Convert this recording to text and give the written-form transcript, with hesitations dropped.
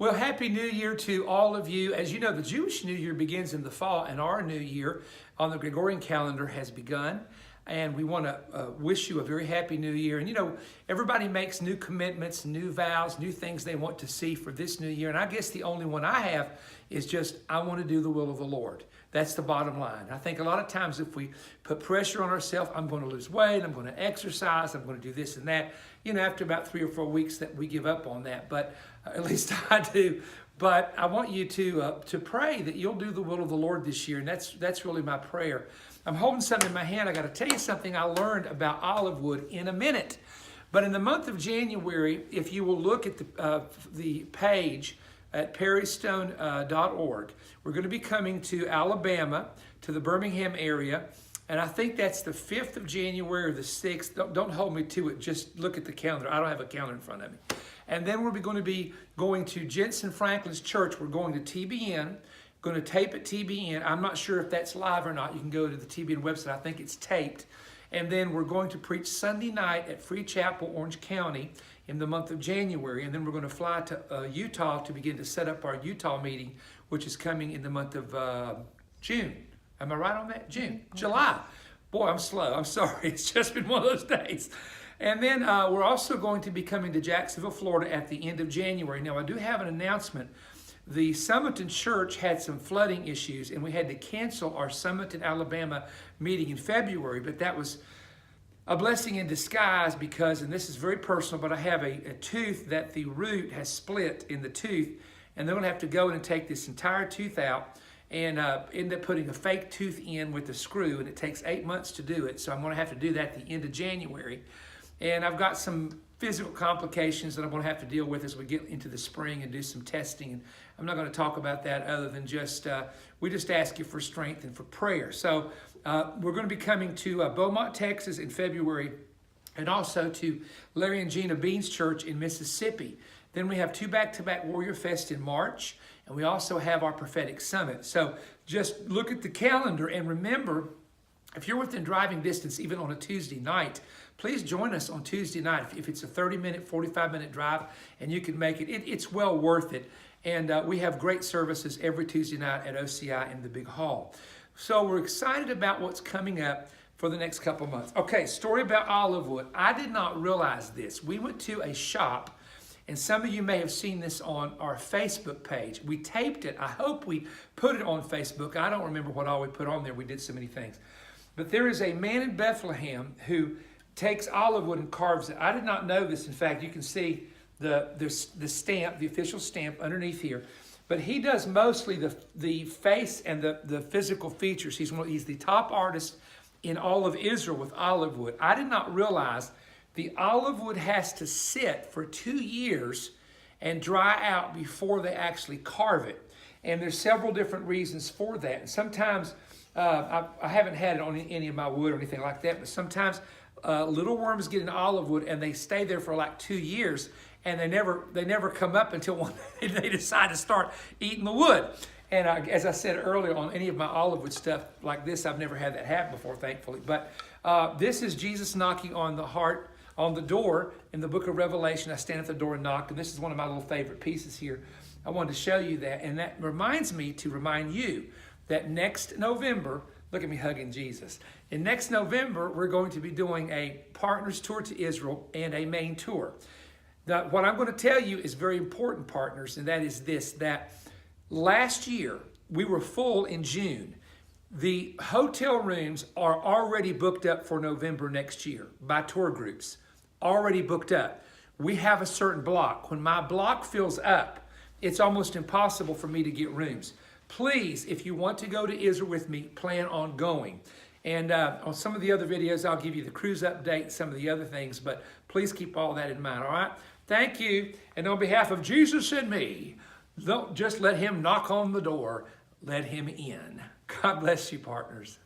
Well, Happy New Year to all of you. As you know, the Jewish New Year begins in the fall, and our New Year on the Gregorian calendar has begun. And we want to wish you a very happy New Year. And you know, everybody makes new commitments, new vows, new things they want to see for this New Year. And I guess the only one I have is just, I want to do the will of the Lord. That's the bottom line. I think a lot of times if we put pressure on ourselves, I'm going to lose weight, I'm going to exercise, I'm going to do this and that. You know, after about 3 or 4 weeks that we give up on that. But at least I do. But I want you to pray that you'll do the will of the Lord this year. And that's really my prayer. I'm holding something in my hand. I got to tell you something I learned about olive wood in a minute. But in the month of January, if you will look at the page at perrystone.org, we're going to be coming to Alabama, to the Birmingham area. And I think that's the 5th of January or the 6th. Don't hold me to it. Just look at the calendar. I don't have a calendar in front of me. And then we're going to be going to Jensen Franklin's church. We're going to TBN. Going to tape at TBN. I'm not sure if that's live or not. You can go to the TBN website. I think it's taped. And then we're going to preach Sunday night at Free Chapel, Orange County in the month of January. And then we're going to fly to Utah to begin to set up our Utah meeting, which is coming in the month of June. Am I right on that? June, July. Boy, I'm slow. I'm sorry. It's just been one of those days. And then we're also going to be coming to Jacksonville, Florida at the end of January. Now, I do have an announcement. The Summerton Church had some flooding issues, and we had to cancel our Summerton, Alabama meeting in February, but that was a blessing in disguise because, and this is very personal, but I have a tooth that the root has split in the tooth, and they're going to have to go in and take this entire tooth out and end up putting a fake tooth in with a screw, and it takes 8 months to do it, so I'm going to have to do that at the end of January. And I've got some physical complications that I'm going to have to deal with as we get into the spring and do some testing. And I'm not going to talk about that other than just, we just ask you for strength and for prayer. So we're going to be coming to Beaumont, Texas in February, and also to Larry and Gina Bean's church in Mississippi. Then we have 2 back-to-back Warrior Fest in March, and we also have our Prophetic Summit. So just look at the calendar and remember, if you're within driving distance, even on a Tuesday night, please join us on Tuesday night. If it's a 30-minute, 45-minute drive and you can make it, it's well worth it. And we have great services every Tuesday night at OCI in the big hall. So we're excited about what's coming up for the next couple of months. Okay, story about olive wood. I did not realize this. We went to a shop, and some of you may have seen this on our Facebook page. We taped it. I hope we put it on Facebook. I don't remember what all we put on there. We did so many things. But there is a man in Bethlehem who takes olive wood and carves it. I did not know this. In fact, you can see the stamp, the official stamp underneath here. But he does mostly the face and the physical features. He's the top artist in all of Israel with olive wood. I did not realize the olive wood has to sit for 2 years and dry out before they actually carve it. And there's several different reasons for that. And sometimes, I haven't had it on any of my wood or anything like that, but sometimes little worms get in olive wood and they stay there for like 2 years, and they never come up until one day they decide to start eating the wood. And as I said earlier, on any of my olive wood stuff like this, I've never had that happen before, thankfully. But this is Jesus knocking on the door in the book of Revelation. I stand at the door and knock, and this is one of my little favorite pieces here. I wanted to show you that, and that reminds me to remind you that next November, look at me hugging Jesus. In next November, we're going to be doing a partners tour to Israel and a main tour. Now, what I'm going to tell you is very important, partners, and that is this, that last year we were full in June. The hotel rooms are already booked up for November next year by tour groups, already booked up. We have a certain block. When my block fills up, it's almost impossible for me to get rooms. Please, if you want to go to Israel with me, plan on going. And on some of the other videos, I'll give you the cruise update, some of the other things, but please keep all that in mind, all right? Thank you. And on behalf of Jesus and me, don't just let him knock on the door, let him in. God bless you, partners.